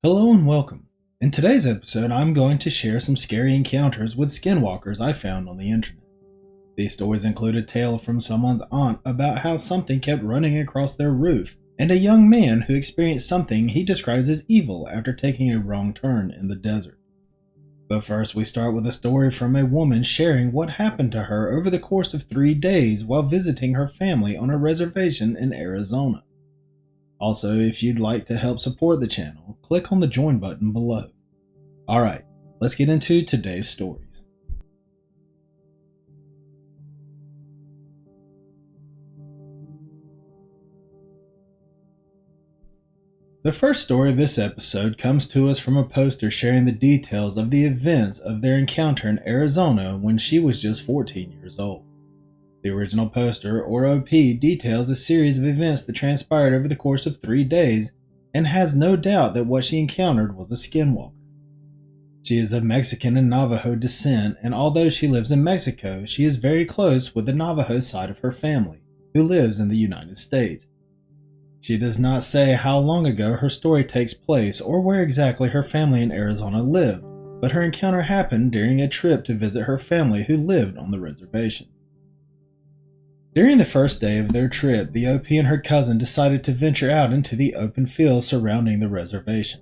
Hello and welcome. In today's episode, I'm going to share some scary encounters with skinwalkers I found on the internet. These stories include a tale from someone's aunt about how something kept running across their roof, and a young man who experienced something he describes as evil after taking a wrong turn in the desert. But first, we start with a story from a woman sharing what happened to her over the course of 3 days while visiting her family on a reservation in Arizona. Also, if you'd like to help support the channel, click on the join button below. Alright, let's get into today's stories. The first story of this episode comes to us from a poster sharing the details of the events of their encounter in Arizona when she was just 14 years old. The original poster, or OP, details a series of events that transpired over the course of 3 days and has no doubt that what she encountered was a skinwalker. She is of Mexican and Navajo descent, and although she lives in Mexico, she is very close with the Navajo side of her family, who lives in the United States. She does not say how long ago her story takes place or where exactly her family in Arizona lived, but her encounter happened during a trip to visit her family who lived on the reservation. During the first day of their trip, the OP and her cousin decided to venture out into the open field surrounding the reservation.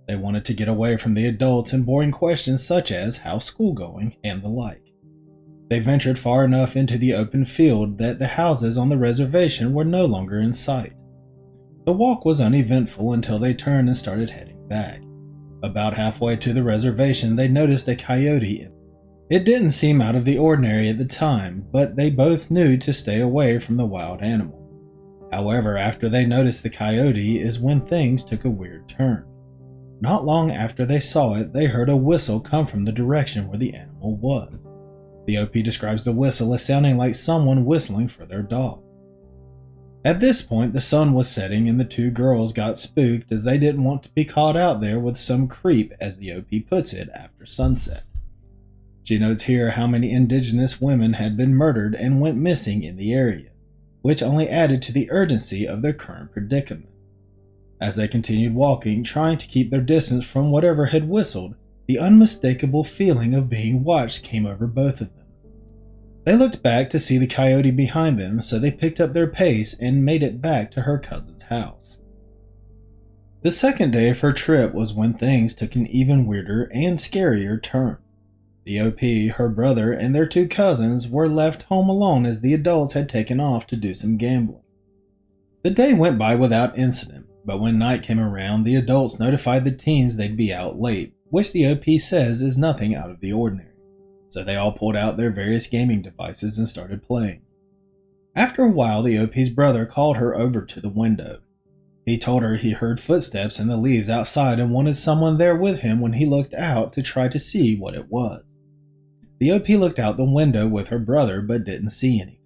They wanted to get away from the adults and boring questions such as how's school going and the like. They ventured far enough into the open field that the houses on the reservation were no longer in sight. The walk was uneventful until they turned and started heading back. About halfway to the reservation, they noticed a coyote. It didn't seem out of the ordinary at the time, but they both knew to stay away from the wild animal. However, after they noticed the coyote is when things took a weird turn. Not long after they saw it, they heard a whistle come from the direction where the animal was. The OP describes the whistle as sounding like someone whistling for their dog. At this point, the sun was setting and the two girls got spooked as they didn't want to be caught out there with some creep, as the OP puts it, after sunset. She notes here how many indigenous women had been murdered and went missing in the area, which only added to the urgency of their current predicament. As they continued walking, trying to keep their distance from whatever had whistled, the unmistakable feeling of being watched came over both of them. They looked back to see the coyote behind them, so they picked up their pace and made it back to her cousin's house. The second day of her trip was when things took an even weirder and scarier turn. The OP, her brother, and their two cousins were left home alone as the adults had taken off to do some gambling. The day went by without incident, but when night came around, the adults notified the teens they'd be out late, which the OP says is nothing out of the ordinary. So they all pulled out their various gaming devices and started playing. After a while, the OP's brother called her over to the window. He told her he heard footsteps in the leaves outside and wanted someone there with him when he looked out to try to see what it was. The OP looked out the window with her brother but didn't see anything.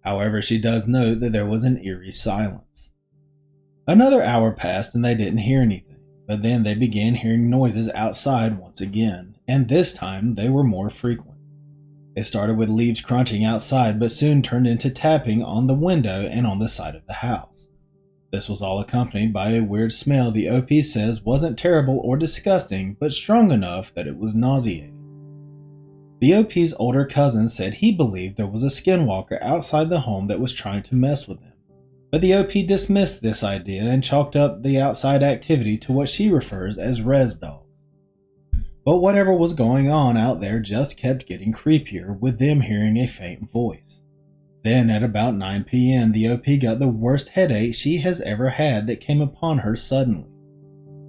However, she does note that there was an eerie silence. Another hour passed and they didn't hear anything, but then they began hearing noises outside once again, and this time they were more frequent. It started with leaves crunching outside but soon turned into tapping on the window and on the side of the house. This was all accompanied by a weird smell the OP says wasn't terrible or disgusting, but strong enough that it was nauseating. The OP's older cousin said he believed there was a skinwalker outside the home that was trying to mess with him, but the OP dismissed this idea and chalked up the outside activity to what she refers as res dogs. But whatever was going on out there just kept getting creepier, with them hearing a faint voice. Then at about 9 p.m. the OP got the worst headache she has ever had that came upon her suddenly.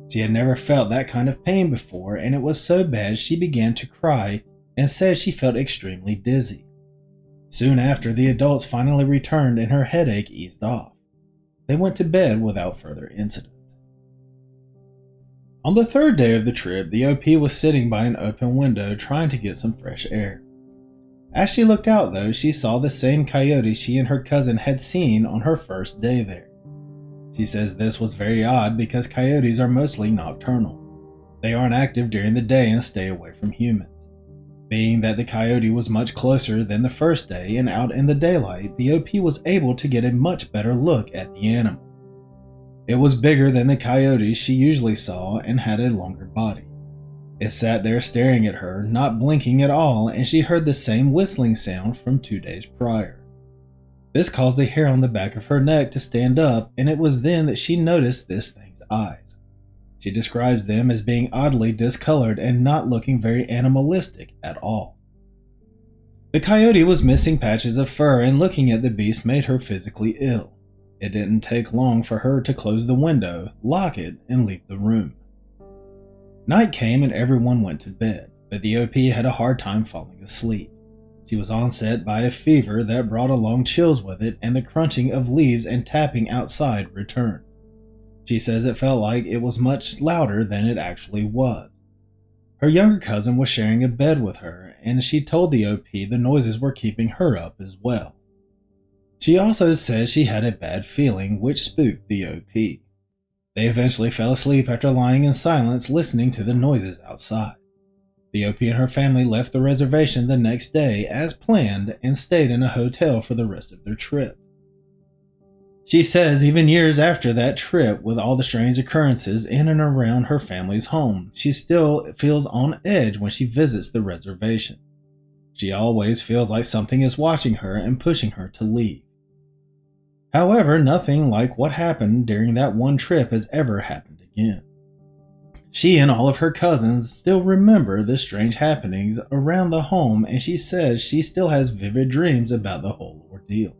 She had never felt that kind of pain before, and it was so bad she began to cry and said she felt extremely dizzy. Soon after, the adults finally returned and her headache eased off. They went to bed without further incident. On the third day of the trip, the OP was sitting by an open window trying to get some fresh air. As she looked out though, she saw the same coyote she and her cousin had seen on her first day there. She says this was very odd because coyotes are mostly nocturnal. They aren't active during the day and stay away from humans. Being that the coyote was much closer than the first day and out in the daylight, the OP was able to get a much better look at the animal. It was bigger than the coyotes she usually saw and had a longer body. It sat there staring at her, not blinking at all, and she heard the same whistling sound from 2 days prior. This caused the hair on the back of her neck to stand up, and it was then that she noticed this thing's eyes. She describes them as being oddly discolored and not looking very animalistic at all. The coyote was missing patches of fur, and looking at the beast made her physically ill. It didn't take long for her to close the window, lock it, and leave the room. Night came and everyone went to bed, but the OP had a hard time falling asleep. She was onset by a fever that brought along chills with it, and the crunching of leaves and tapping outside returned. She says it felt like it was much louder than it actually was. Her younger cousin was sharing a bed with her, and she told the OP the noises were keeping her up as well. She also said she had a bad feeling, which spooked the OP. They eventually fell asleep after lying in silence listening to the noises outside. The OP and her family left the reservation the next day as planned and stayed in a hotel for the rest of their trip. She says even years after that trip, with all the strange occurrences in and around her family's home, she still feels on edge when she visits the reservation. She always feels like something is watching her and pushing her to leave. However, nothing like what happened during that one trip has ever happened again. She and all of her cousins still remember the strange happenings around the home, and she says she still has vivid dreams about the whole ordeal.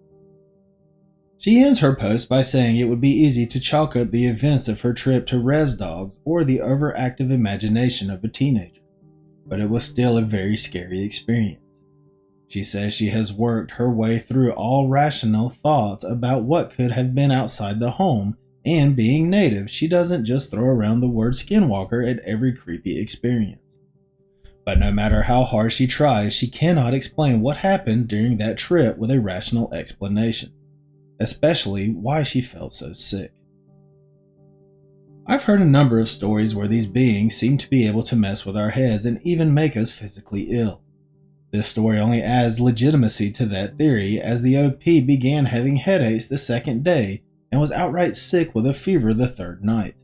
She ends her post by saying it would be easy to chalk up the events of her trip to res dogs or the overactive imagination of a teenager, but it was still a very scary experience. She says she has worked her way through all rational thoughts about what could have been outside the home, and being native, she doesn't just throw around the word skinwalker at every creepy experience. But no matter how hard she tries, she cannot explain what happened during that trip with a rational explanation, especially why she felt so sick. I've heard a number of stories where these beings seem to be able to mess with our heads and even make us physically ill. This story only adds legitimacy to that theory, as the OP began having headaches the second day and was outright sick with a fever the third night.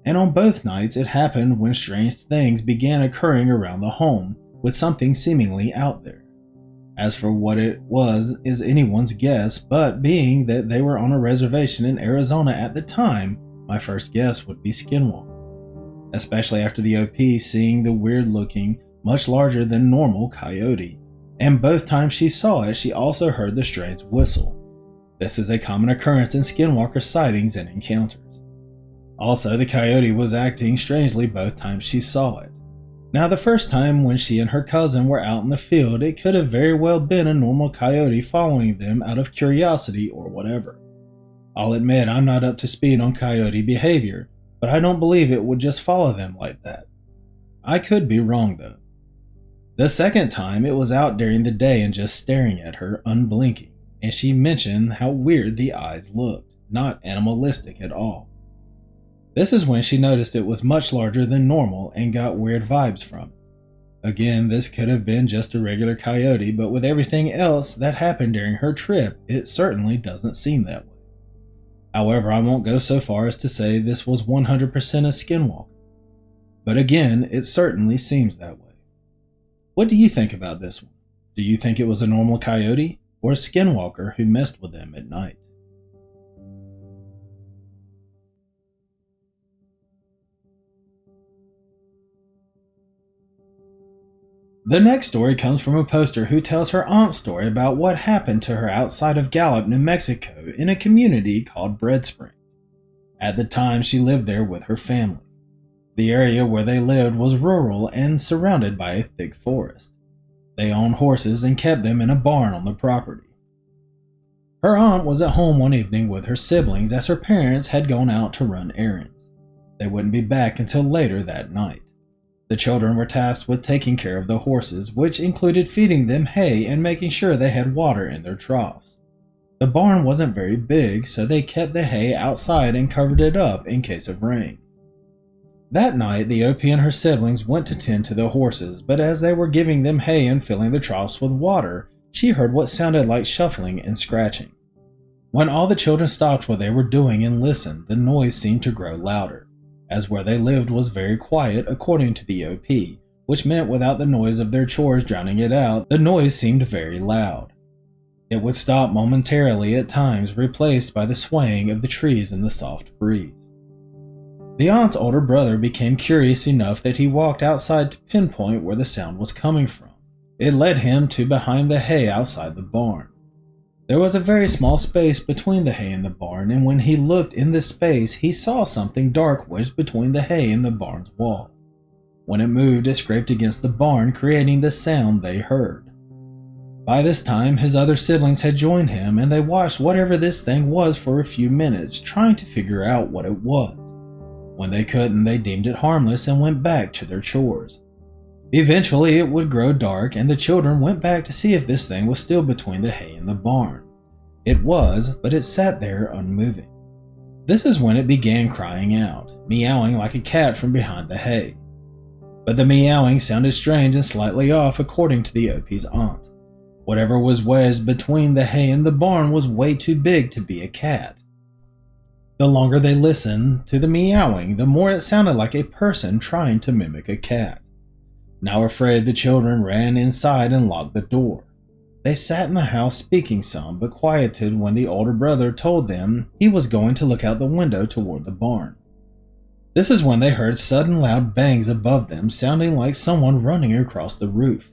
And on both nights it happened when strange things began occurring around the home, with something seemingly out there. As for what it was is anyone's guess, but being that they were on a reservation in Arizona at the time, my first guess would be Skinwalker. Especially after the OP seeing the weird looking, much larger than normal coyote, and both times she saw it, she also heard the strange whistle. This is a common occurrence in Skinwalker sightings and encounters. Also, the coyote was acting strangely both times she saw it. Now, the first time when she and her cousin were out in the field, it could have very well been a normal coyote following them out of curiosity or whatever. I'll admit I'm not up to speed on coyote behavior, but I don't believe it would just follow them like that. I could be wrong though. The second time, it was out during the day and just staring at her, unblinking, and she mentioned how weird the eyes looked, not animalistic at all. This is when she noticed it was much larger than normal and got weird vibes from it. Again, this could have been just a regular coyote, but with everything else that happened during her trip, it certainly doesn't seem that way. However, I won't go so far as to say this was 100% a skinwalker. But again, it certainly seems that way. What do you think about this one? Do you think it was a normal coyote or a skinwalker who messed with them at night? The next story comes from a poster who tells her aunt's story about what happened to her outside of Gallup, New Mexico, in a community called Bread Springs. At the time, she lived there with her family. The area where they lived was rural and surrounded by a thick forest. They owned horses and kept them in a barn on the property. Her aunt was at home one evening with her siblings as her parents had gone out to run errands. They wouldn't be back until later that night. The children were tasked with taking care of the horses, which included feeding them hay and making sure they had water in their troughs. The barn wasn't very big, so they kept the hay outside and covered it up in case of rain. That night, the OP and her siblings went to tend to the horses, but as they were giving them hay and filling the troughs with water, she heard what sounded like shuffling and scratching. When all the children stopped what they were doing and listened, the noise seemed to grow louder, as where they lived was very quiet according to the OP, which meant without the noise of their chores drowning it out, the noise seemed very loud. It would stop momentarily at times, replaced by the swaying of the trees in the soft breeze. The aunt's older brother became curious enough that he walked outside to pinpoint where the sound was coming from. It led him to behind the hay outside the barn. There was a very small space between the hay and the barn, and when he looked in this space, he saw something dark wedged between the hay and the barn's wall. When it moved, it scraped against the barn, creating the sound they heard. By this time, his other siblings had joined him, and they watched whatever this thing was for a few minutes, trying to figure out what it was. When they couldn't, they deemed it harmless and went back to their chores. Eventually, it would grow dark, and the children went back to see if this thing was still between the hay and the barn. It was, but it sat there unmoving. This is when it began crying out, meowing like a cat from behind the hay. But the meowing sounded strange and slightly off according to the OP's aunt. Whatever was wedged between the hay and the barn was way too big to be a cat. The longer they listened to the meowing, the more it sounded like a person trying to mimic a cat. Now afraid, the children ran inside and locked the door. They sat in the house speaking some, but quieted when the older brother told them he was going to look out the window toward the barn. This is when they heard sudden loud bangs above them, sounding like someone running across the roof.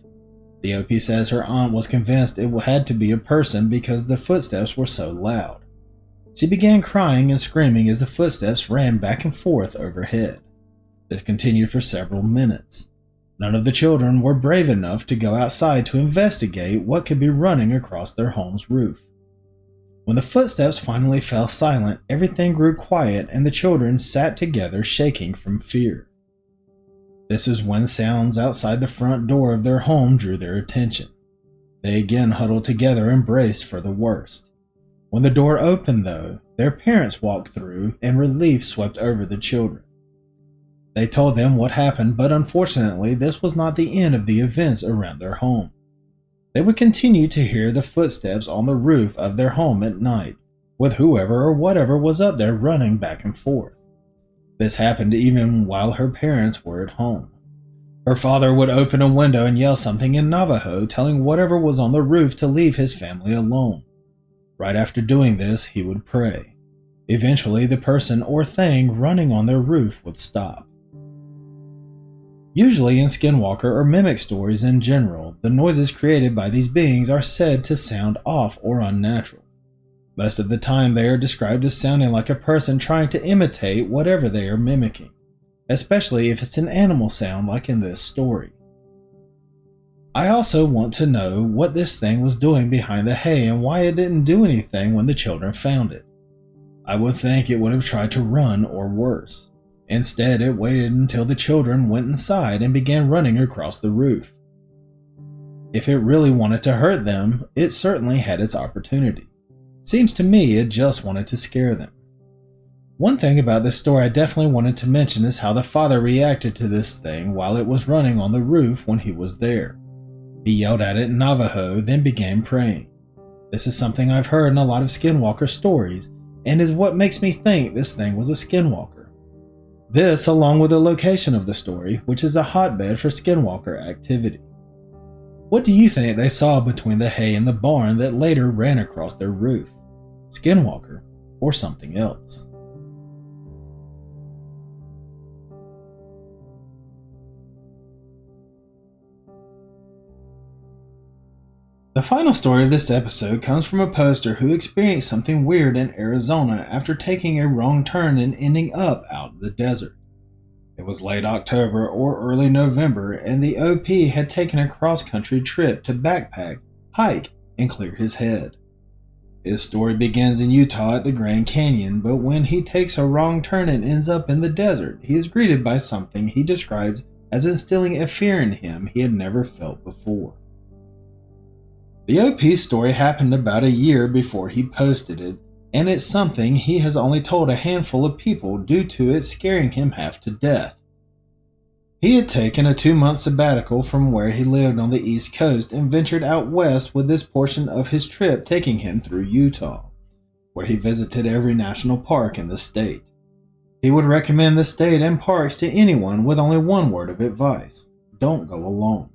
The OP says her aunt was convinced it had to be a person because the footsteps were so loud. She began crying and screaming as the footsteps ran back and forth overhead. This continued for several minutes. None of the children were brave enough to go outside to investigate what could be running across their home's roof. When the footsteps finally fell silent, everything grew quiet and the children sat together shaking from fear. This is when sounds outside the front door of their home drew their attention. They again huddled together and braced for the worst. When the door opened, though, their parents walked through and relief swept over the children. They told them what happened, but unfortunately, this was not the end of the events around their home. They would continue to hear the footsteps on the roof of their home at night, with whoever or whatever was up there running back and forth. This happened even while her parents were at home. Her father would open a window and yell something in Navajo, telling whatever was on the roof to leave his family alone. Right after doing this, he would pray. Eventually, the person or thing running on their roof would stop. Usually in Skinwalker or mimic stories in general, the noises created by these beings are said to sound off or unnatural. Most of the time they are described as sounding like a person trying to imitate whatever they are mimicking, especially if it's an animal sound like in this story. I also want to know what this thing was doing behind the hay and why it didn't do anything when the children found it. I would think it would have tried to run or worse. Instead, it waited until the children went inside and began running across the roof. If it really wanted to hurt them, it certainly had its opportunity. Seems to me it just wanted to scare them. One thing about this story I definitely wanted to mention is how the father reacted to this thing while it was running on the roof when he was there. He yelled at it in Navajo, then began praying. This is something I've heard in a lot of Skinwalker stories, and is what makes me think this thing was a Skinwalker. This, along with the location of the story, which is a hotbed for Skinwalker activity. What do you think they saw between the hay and the barn that later ran across their roof? Skinwalker or something else? The final story of this episode comes from a poster who experienced something weird in Arizona after taking a wrong turn and ending up out in the desert. It was late October or early November, and the OP had taken a cross-country trip to backpack, hike, and clear his head. His story begins in Utah at the Grand Canyon, but when he takes a wrong turn and ends up in the desert, he is greeted by something he describes as instilling a fear in him he had never felt before. The OP's story happened about a year before he posted it, and it's something he has only told a handful of people due to it scaring him half to death. He had taken a 2-month sabbatical from where he lived on the East Coast and ventured out west with this portion of his trip taking him through Utah. where he visited every national park in the state. He would recommend the state and parks to anyone with only one word of advice: don't go alone.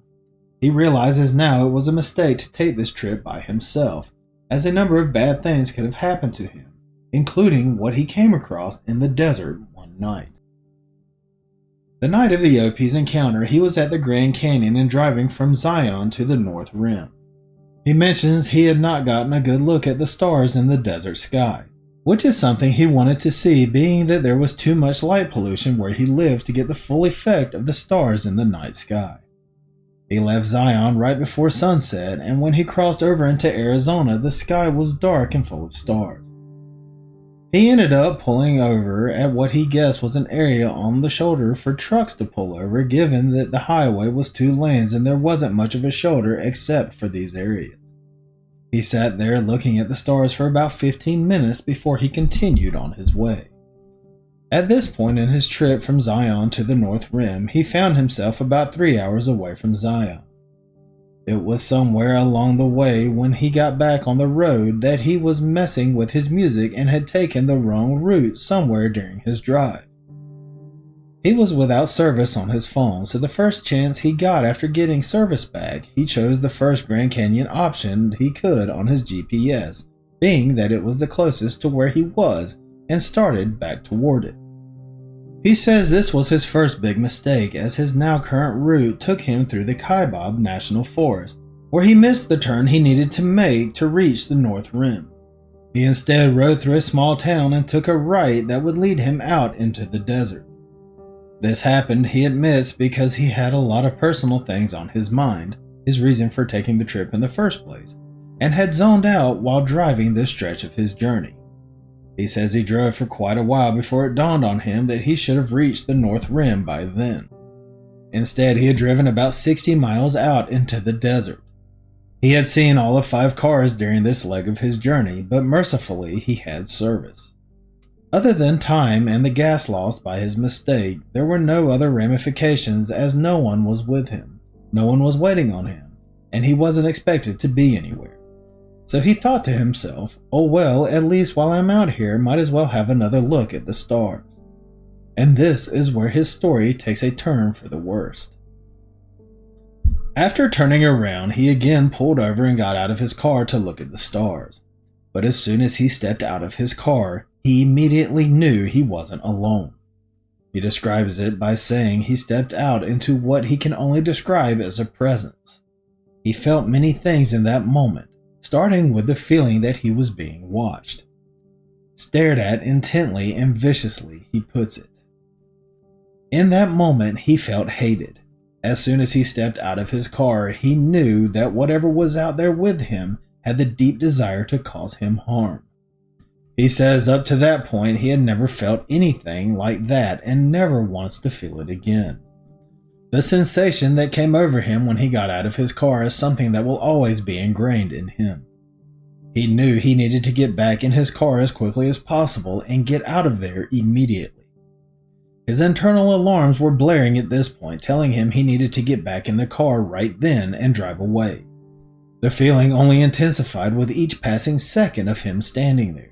He realizes now it was a mistake to take this trip by himself, as a number of bad things could have happened to him, including what he came across in the desert one night. The night of the OP's encounter, he was at the Grand Canyon and driving from Zion to the North Rim. He mentions he had not gotten a good look at the stars in the desert sky, which is something he wanted to see, being that there was too much light pollution where he lived to get the full effect of the stars in the night sky. He left Zion right before sunset, and when he crossed over into Arizona, the sky was dark and full of stars. He ended up pulling over at what he guessed was an area on the shoulder for trucks to pull over, given that the highway was 2 lanes and there wasn't much of a shoulder except for these areas. He sat there looking at the stars for about 15 minutes before he continued on his way. At this point in his trip from Zion to the North Rim, he found himself about 3 hours away from Zion. It was somewhere along the way when he got back on the road that he was messing with his music and had taken the wrong route somewhere during his drive. He was without service on his phone, so the first chance he got after getting service back, he chose the first Grand Canyon option he could on his GPS, being that it was the closest to where he was, and started back toward it. He says this was his first big mistake, as his now current route took him through the Kaibab National Forest, where he missed the turn he needed to make to reach the North Rim. He instead rode through a small town and took a right that would lead him out into the desert. This happened, he admits, because he had a lot of personal things on his mind, his reason for taking the trip in the first place, and had zoned out while driving this stretch of his journey. He says he drove for quite a while before it dawned on him that he should have reached the North Rim by then. Instead, he had driven about 60 miles out into the desert. He had seen all of 5 cars during this leg of his journey, but mercifully he had service. Other than time and the gas lost by his mistake, there were no other ramifications, as no one was with him, no one was waiting on him, and he wasn't expected to be anywhere. So he thought to himself, oh well, at least while I'm out here, might as well have another look at the stars. And this is where his story takes a turn for the worst. After turning around, he again pulled over and got out of his car to look at the stars. But as soon as he stepped out of his car, he immediately knew he wasn't alone. He describes it by saying he stepped out into what he can only describe as a presence. He felt many things in that moment, starting with the feeling that he was being watched. Stared at intently and viciously, he puts it. In that moment, he felt hated. As soon as he stepped out of his car, he knew that whatever was out there with him had the deep desire to cause him harm. He says up to that point he had never felt anything like that and never wants to feel it again. The sensation that came over him when he got out of his car is something that will always be ingrained in him. He knew he needed to get back in his car as quickly as possible and get out of there immediately. His internal alarms were blaring at this point, telling him he needed to get back in the car right then and drive away. The feeling only intensified with each passing second of him standing there.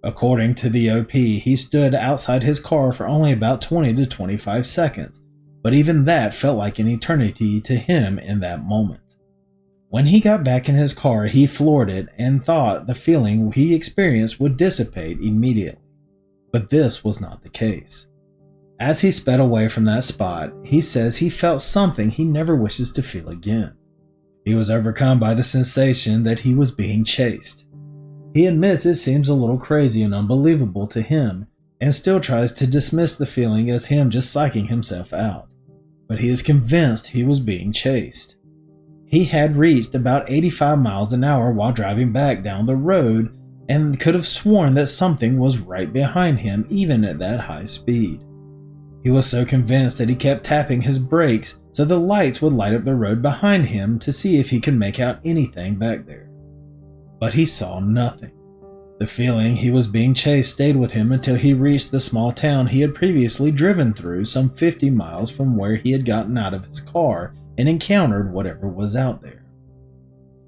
According to the OP, he stood outside his car for only about 20 to 25 seconds, but even that felt like an eternity to him in that moment. When he got back in his car, he floored it and thought the feeling he experienced would dissipate immediately. But this was not the case. As he sped away from that spot, he says he felt something he never wishes to feel again. He was overcome by the sensation that he was being chased. He admits it seems a little crazy and unbelievable to him, and still tries to dismiss the feeling as him just psyching himself out. But he is convinced he was being chased. He had reached about 85 miles an hour while driving back down the road and could have sworn that something was right behind him even at that high speed. He was so convinced that he kept tapping his brakes so the lights would light up the road behind him to see if he could make out anything back there. But he saw nothing. The feeling he was being chased stayed with him until he reached the small town he had previously driven through some 50 miles from where he had gotten out of his car and encountered whatever was out there.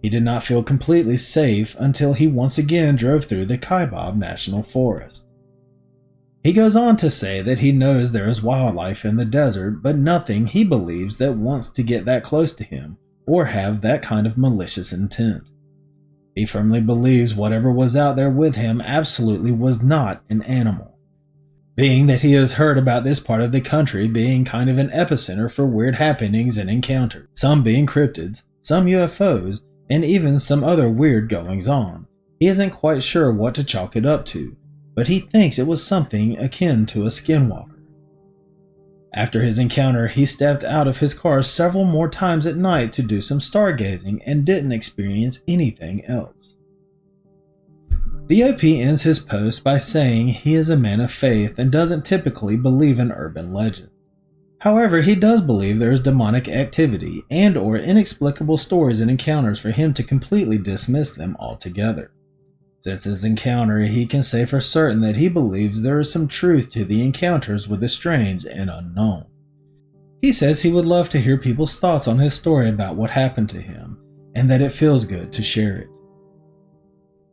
He did not feel completely safe until he once again drove through the Kaibab National Forest. He goes on to say that he knows there is wildlife in the desert, but nothing he believes that wants to get that close to him or have that kind of malicious intent. He firmly believes whatever was out there with him absolutely was not an animal. Being that he has heard about this part of the country being kind of an epicenter for weird happenings and encounters, some being cryptids, some UFOs, and even some other weird goings on. He isn't quite sure what to chalk it up to, but he thinks it was something akin to a skinwalker. After his encounter, he stepped out of his car several more times at night to do some stargazing and didn't experience anything else. The OP ends his post by saying he is a man of faith and doesn't typically believe in urban legends. However, he does believe there is demonic activity and or inexplicable stories and encounters for him to completely dismiss them altogether. Since his encounter, he can say for certain that he believes there is some truth to the encounters with the strange and unknown. He says he would love to hear people's thoughts on his story about what happened to him, and that it feels good to share it.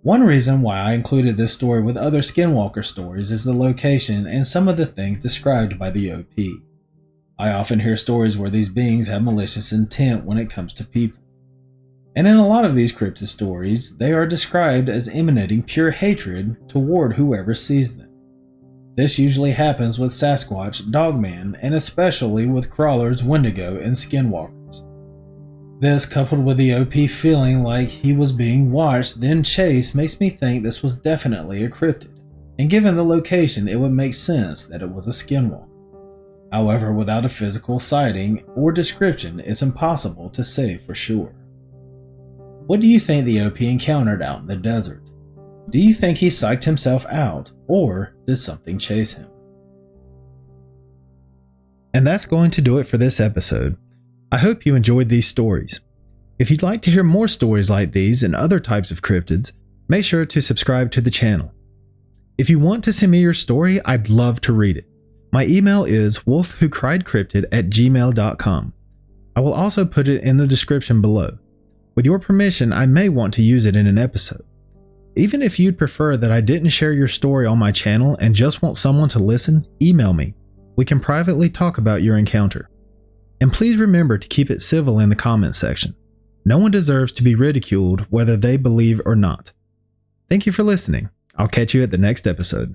One reason why I included this story with other Skinwalker stories is the location and some of the things described by the OP. I often hear stories where these beings have malicious intent when it comes to people. And in a lot of these cryptid stories, they are described as emanating pure hatred toward whoever sees them. This usually happens with Sasquatch, Dogman, and especially with crawlers, Wendigo, and Skinwalkers. This, coupled with the OP feeling like he was being watched, then chased, makes me think this was definitely a cryptid, and given the location, it would make sense that it was a Skinwalker. However, without a physical sighting or description, it's impossible to say for sure. What do you think the OP encountered out in the desert? Do you think he psyched himself out, or did something chase him? And that's going to do it for this episode. I hope you enjoyed these stories. If you'd like to hear more stories like these and other types of cryptids, make sure to subscribe to the channel. If you want to send me your story, I'd love to read it. My email is wolfwhocriedcryptid@gmail.com. I will also put it in the description below. With your permission, I may want to use it in an episode. Even if you'd prefer that I didn't share your story on my channel and just want someone to listen, email me. We can privately talk about your encounter. And please remember to keep it civil in the comments section. No one deserves to be ridiculed whether they believe or not. Thank you for listening. I'll catch you at the next episode.